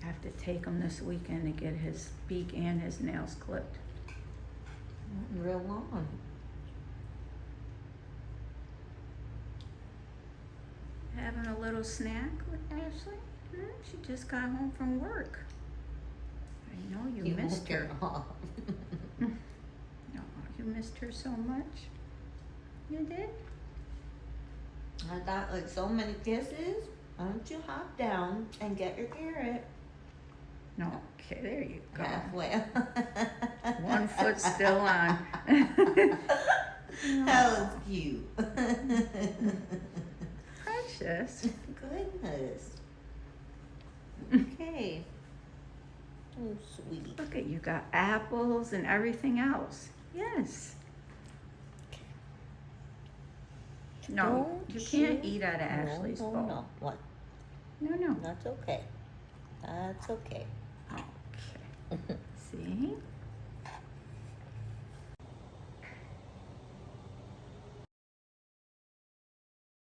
I have to take him this weekend to get his beak and his nails clipped. Real long. Having a little snack with Ashley? She just got home from work. I know you missed woke her. off. Oh, you missed her so much. You did? I thought, like, so many kisses. Why don't you hop down and get your carrot? No. Okay, there you go. Halfway. One foot still on. That was cute. Precious. Goodness. Okay. Oh, sweetie. Look at you, got apples and everything else. Yes. No, you can't eat out of Ashley's bowl. No. What? No. That's okay. That's okay. Okay. See?